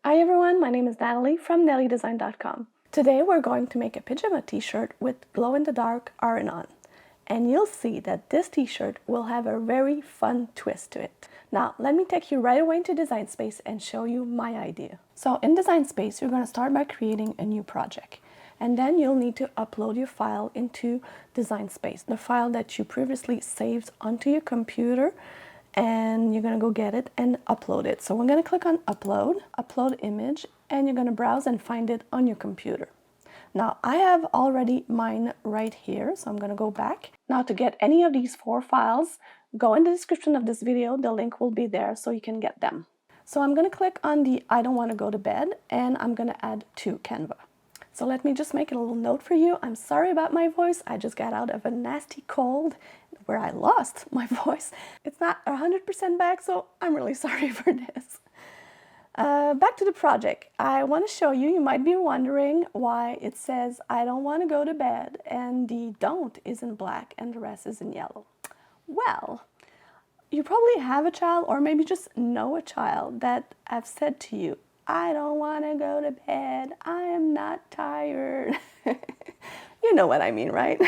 Hi everyone, my name is Natalie from NatalieDesign.com. Today we're going to make a pajama t-shirt with glow-in-the-dark iron-on. And you'll see that this t-shirt will have a very fun twist to it. Now, let me take you right away into Design Space and show you my idea. So in Design Space, you're going to start by creating a new project. And then you'll need to upload your file into Design Space, the file that you previously saved onto your computer, and you're going to go get it and upload it. So we're going to click on upload image, and you're going to browse and find it on your computer. Now I have already mine right here, so I'm going to go back. Now to get any of these 4 files, go in the description of this video, the link will be there so you can get them. So I'm going to click on the I don't want to go to bed, and I'm going to add to Canva. So let me just make a little note for you. I'm sorry about my voice. I just got out of a nasty cold where I lost my voice. It's not 100% back, so I'm really sorry for this. Back to the project. I want to show you, you might be wondering why it says I don't want to go to bed and the don't is in black and the rest is in yellow. Well, you probably have a child or maybe just know a child that have said to you, I don't want to go to bed, I am not tired. You know what I mean, right?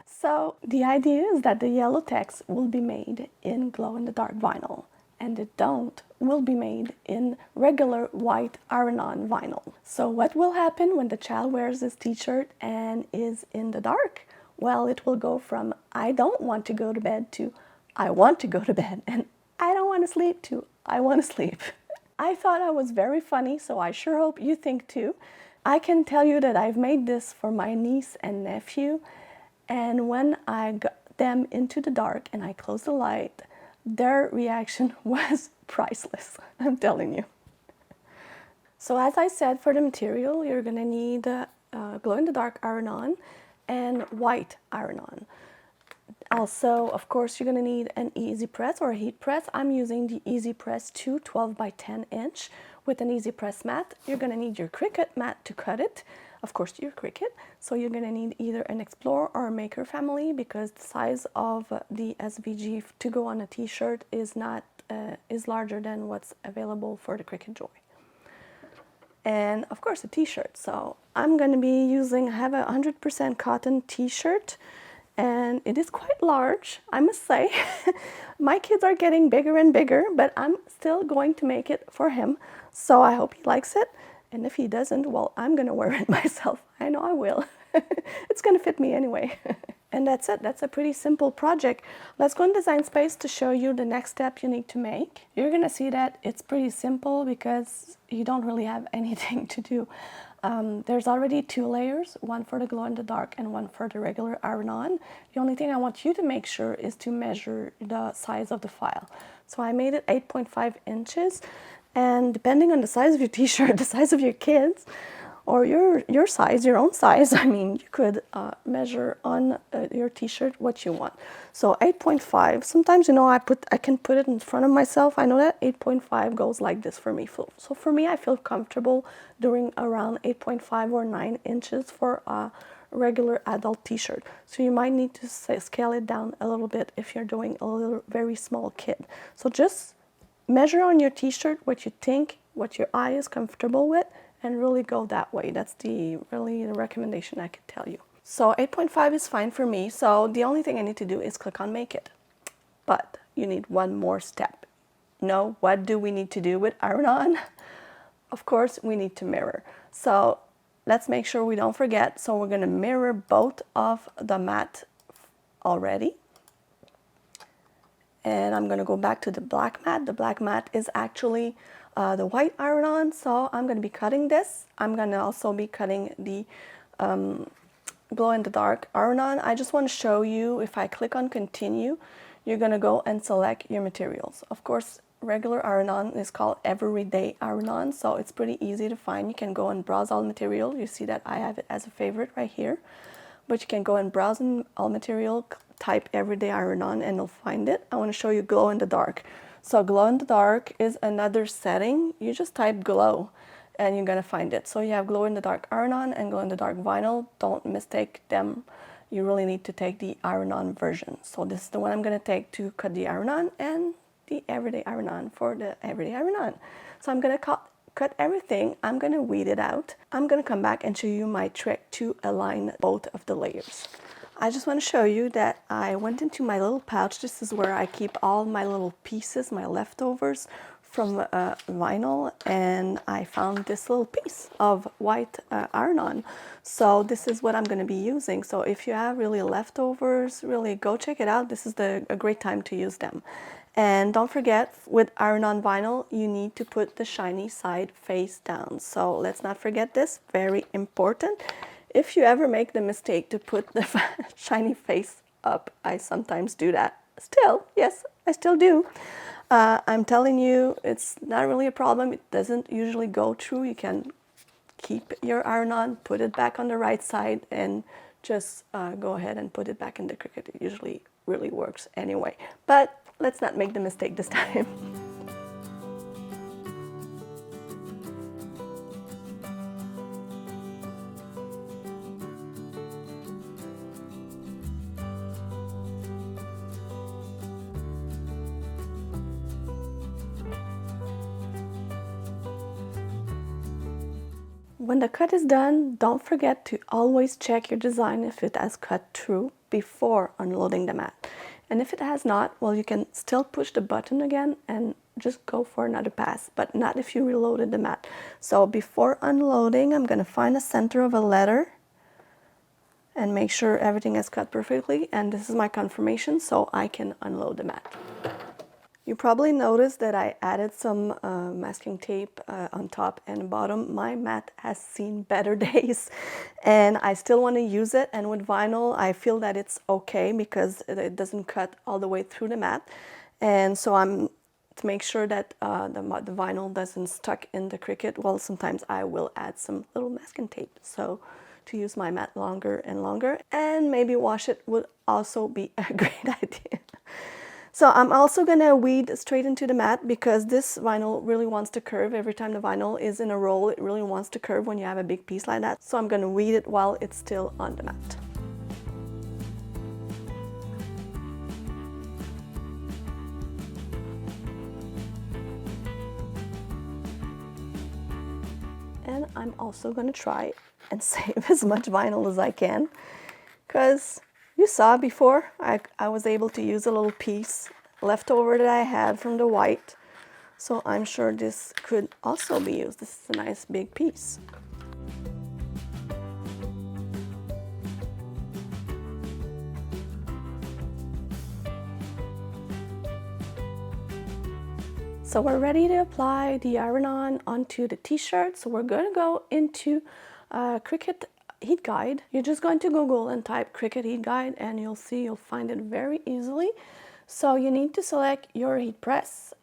So the idea is that the yellow text will be made in glow-in-the-dark vinyl and the don't will be made in regular white iron-on vinyl. So what will happen when the child wears this t-shirt and is in the dark? Well, it will go from I don't want to go to bed to I want to go to bed, and I don't want to sleep to I want to sleep. I thought I was very funny, so I sure hope you think too. I can tell you that I've made this for my niece and nephew, and when I got them into the dark and I closed the light, their reaction was priceless, I'm telling you. So as I said, for the material, you're going to need glow-in-the-dark iron-on and white iron-on. Also, of course, you're going to need an easy press or a heat press. I'm using the Easy Press 2 12 by 10 inch with an easy press mat. You're going to need your Cricut mat to cut it. Of course, your Cricut. So you're going to need either an Explorer or a Maker family because the size of the SVG to go on a t-shirt is larger than what's available for the Cricut Joy. And of course, a t-shirt. So I'm going to be using, I have a 100% cotton t-shirt. And it is quite large, I must say. My kids are getting bigger and bigger, but I'm still going to make it for him. So I hope he likes it. And if he doesn't, well, I'm going to wear it myself. I know I will. It's going to fit me anyway. And that's it. That's a pretty simple project. Let's go in Design Space to show you the next step you need to make. You're going to see that it's pretty simple because you don't really have anything to do. There's already 2 layers, one for the glow-in-the-dark and one for the regular iron-on. The only thing I want you to make sure is to measure the size of the file. So I made it 8.5 inches, and depending on the size of your t-shirt, the size of your kids, or your size, your own size, I mean, you could measure on your t-shirt what you want. So 8.5, sometimes, you know, I can put it in front of myself. I know that 8.5 goes like this for me. So for me, I feel comfortable doing around 8.5 or 9 inches for a regular adult t-shirt. So you might need to scale it down a little bit if you're doing a little very small kid. So just measure on your t-shirt what you think, what your eye is comfortable with, and really go that way. That's really the recommendation I could tell you. So 8.5 is fine for me. So the only thing I need to do is click on Make It. But you need one more step. No, what do we need to do with iron-on? Of course, we need to mirror. So let's make sure we don't forget. So we're going to mirror both of the mat already. And I'm going to go back to the black mat. The black mat is actually the white iron-on, so I'm going to be cutting this. I'm going to also be cutting the glow-in-the-dark iron-on. I just want to show you, if I click on continue, you're going to go and select your materials. Of course, regular iron-on is called everyday iron-on, so it's pretty easy to find. You can go and browse all material. You see that I have it as a favorite right here. But you can go and browse in all material, type everyday iron-on, and you'll find it. I want to show you glow-in-the-dark. So glow-in-the-dark is another setting. You just type glow and you're going to find it. So you have glow-in-the-dark iron-on and glow-in-the-dark vinyl. Don't mistake them. You really need to take the iron-on version. So this is the one I'm going to take to cut the iron-on, and the everyday iron-on for the everyday iron-on. So I'm going to cut everything, I'm going to weed it out. I'm going to come back and show you my trick to align both of the layers. I just want to show you that I went into my little pouch. This is where I keep all my little pieces, my leftovers from vinyl, and I found this little piece of white iron-on. So this is what I'm going to be using. So if you have really leftovers, really go check it out. This is a great time to use them. And don't forget, with iron-on vinyl, you need to put the shiny side face down. So let's not forget this, very important. If you ever make the mistake to put the shiny face up, I sometimes do that. Still, yes, I still do. I'm telling you, it's not really a problem. It doesn't usually go through. You can keep your iron-on, put it back on the right side, and just go ahead and put it back in the Cricut. It usually really works anyway. But let's not make the mistake this time. When the cut is done, don't forget to always check your design if it has cut through before unloading the mat. And if it has not, well, you can still push the button again and just go for another pass, but not if you reloaded the mat. So before unloading, I'm going to find the center of a letter and make sure everything is cut perfectly. And this is my confirmation, so I can unload the mat. You probably noticed that I added some masking tape on top and bottom. My mat has seen better days and I still want to use it. And with vinyl, I feel that it's okay because it doesn't cut all the way through the mat. And so to make sure that the vinyl doesn't stuck in the Cricut, well, sometimes I will add some little masking tape. So to use my mat longer and longer, and maybe wash it would also be a great idea. So I'm also going to weed straight into the mat because this vinyl really wants to curve. Every time the vinyl is in a roll, it really wants to curve when you have a big piece like that. So I'm going to weed it while it's still on the mat. And I'm also going to try and save as much vinyl as I can because you saw before, I was able to use a little piece leftover that I had from the white. So I'm sure this could also be used. This is a nice big piece. So we're ready to apply the iron-on onto the t-shirt. So we're going to go into Cricut heat guide. You're just going to Google and type Cricut heat guide and you'll find it very easily. So you need to select your heat press.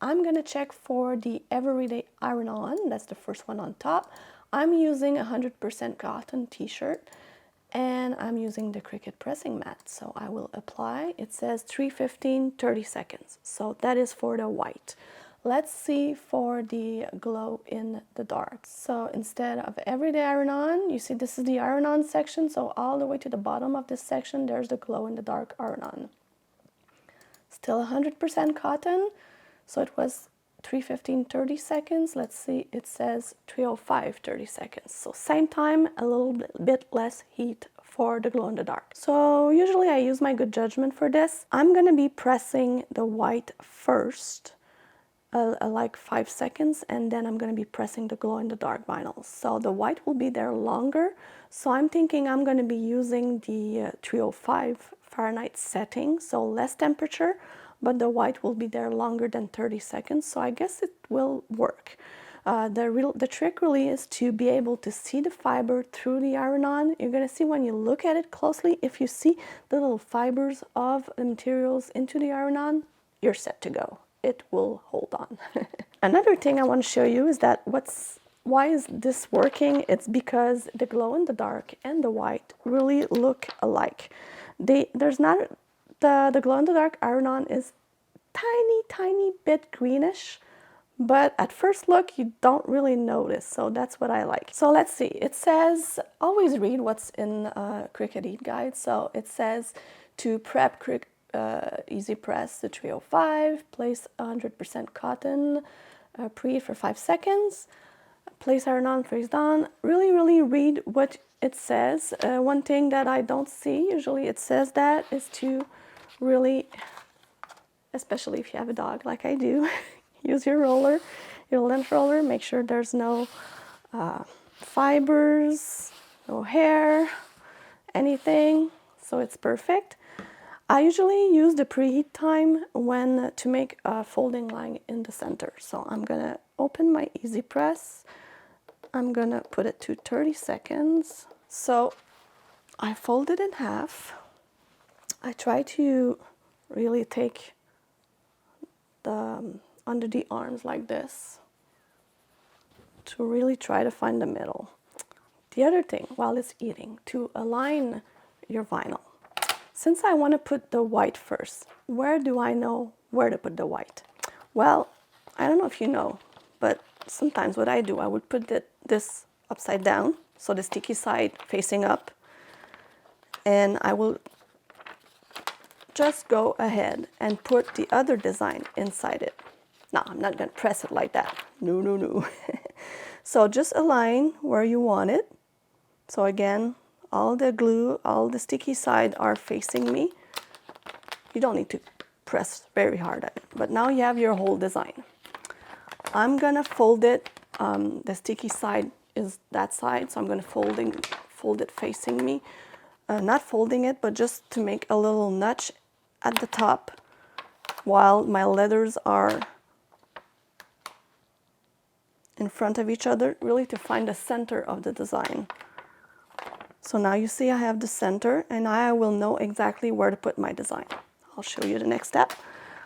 I'm going to check for the everyday iron-on. That's the first one on top. I'm using 100% cotton t-shirt and I'm using the Cricut pressing mat. So I will apply. It says 315 30 seconds. So that is for the white. Let's see for the glow in the dark. So instead of everyday iron-on, you see this is the iron-on section. So all the way to the bottom of this section, there's the glow in the dark iron-on. Still 100% cotton. So it was 315 30 seconds. Let's see, it says 305 30 seconds. So same time, a little bit less heat for the glow in the dark. So usually I use my good judgment for this. I'm going to be pressing the white first. Like 5 seconds, and then I'm going to be pressing the glow in the dark vinyl. So the white will be there longer. So I'm thinking I'm going to be using the 305 Fahrenheit setting, so less temperature, but the white will be there longer than 30 seconds. So I guess it will work. The trick really is to be able to see the fiber through the iron-on. You're going to see when you look at it closely, if you see the little fibers of the materials into the iron-on, you're set to go. It will hold on. Another thing I want to show you is that why is this working? It's because the glow in the dark and the white really look alike. The glow in the dark iron-on is tiny bit greenish, but at first look you don't really notice, so that's what I like. So let's see, it says always read what's in Cricut Heat Guide. So it says to prep easy press the 305, place 100% cotton, preheat for 5 seconds, place iron on, face down. Really read what it says. One thing that I don't see, usually it says that, is to really, especially if you have a dog like I do, use your roller, your lint roller, make sure there's no fibers, no hair, anything, so it's perfect. I usually use the preheat time when to make a folding line in the center. So I'm gonna open my easy press. I'm gonna put it to 30 seconds. So I fold it in half. I try to really take the under the arms like this to really try to find the middle. The other thing, while it's eating, to align your vinyl. Since I want to put the white first, where do I know where to put the white? Well, I don't know if you know, but sometimes what I do, I would put this upside down, so the sticky side facing up, and I will just go ahead and put the other design inside it. Now, I'm not going to press it like that. No. So just align where you want it. So again, all the glue, all the sticky side are facing me. You don't need to press very hard at it, but now you have your whole design. I'm gonna fold it, the sticky side is that side, so I'm gonna fold it facing me. Not folding it, but just to make a little notch at the top while my letters are in front of each other, really to find the center of the design. So now you see I have the center, and I will know exactly where to put my design. I'll show you the next step.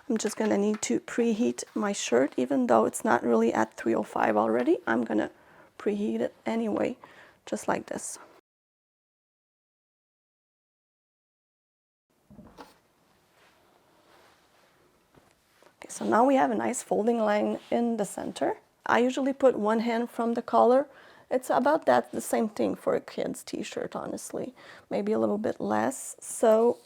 I'm just gonna need to preheat my shirt, even though it's not really at 305 already. I'm gonna preheat it anyway, just like this. Okay, so now we have a nice folding line in the center. I usually put one hand from the collar. It's about that, the same thing for a kid's t-shirt, honestly. Maybe a little bit less. So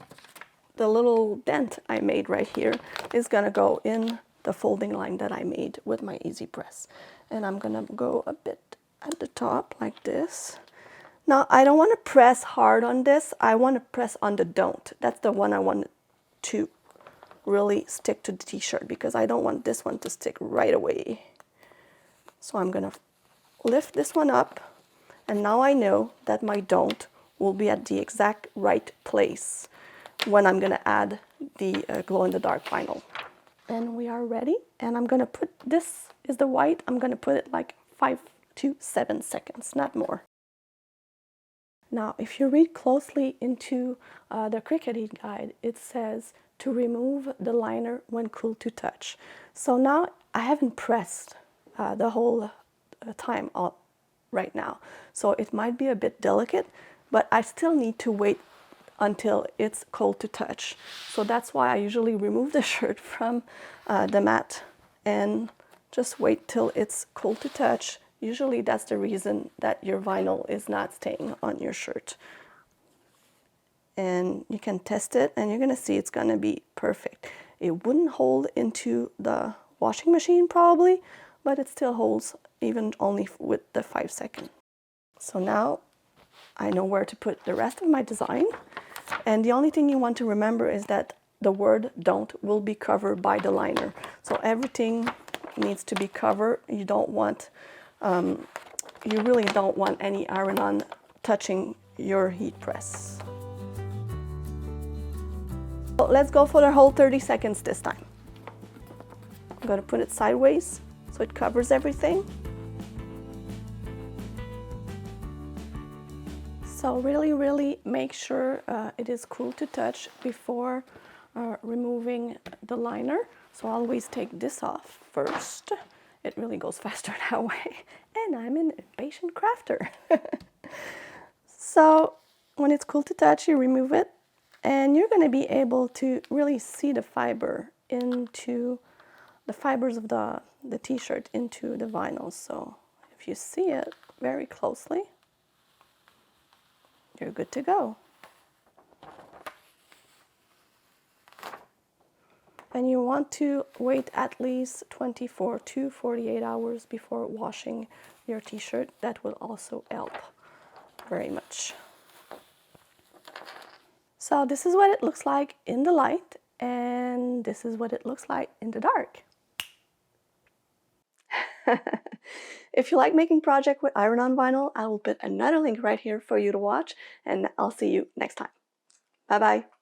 the little dent I made right here is gonna go in the folding line that I made with my easy press. And I'm gonna go a bit at the top like this. Now, I don't wanna press hard on this. I wanna press on the don't. That's the one I want to really stick to the t-shirt, because I don't want this one to stick right away. So I'm gonna lift this one up, and now I know that my don't will be at the exact right place when I'm gonna add the glow-in-the-dark vinyl. And we are ready, and I'm gonna put, this is the white, I'm gonna put it like 5 to 7 seconds, not more. Now, if you read closely into the Cricut guide, it says to remove the liner when cool to touch. So now I haven't pressed the whole time right now, so it might be a bit delicate, but I still need to wait until it's cold to touch. So that's why I usually remove the shirt from the mat and just wait till it's cold to touch. Usually that's the reason that your vinyl is not staying on your shirt. And you can test it, and you're gonna see it's gonna be perfect. It wouldn't hold into the washing machine probably, but it still holds even only with the 5 second. So now I know where to put the rest of my design. And the only thing you want to remember is that the word don't will be covered by the liner. So everything needs to be covered. You don't want, you really don't want any iron-on touching your heat press. So let's go for the whole 30 seconds this time. I'm gonna put it sideways so it covers everything. So really make sure it is cool to touch before removing the liner. So always take this off first. It really goes faster that way. And I'm an impatient crafter. So when it's cool to touch, you remove it, and you're going to be able to really see the fiber into the fibers of the t-shirt into the vinyl. So if you see it very closely, you're good to go. And you want to wait at least 24 to 48 hours before washing your t-shirt. That will also help very much. So this is what it looks like in the light, and this is what it looks like in the dark. If you like making projects with iron-on vinyl, I will put another link right here for you to watch, and I'll see you next time. Bye-bye.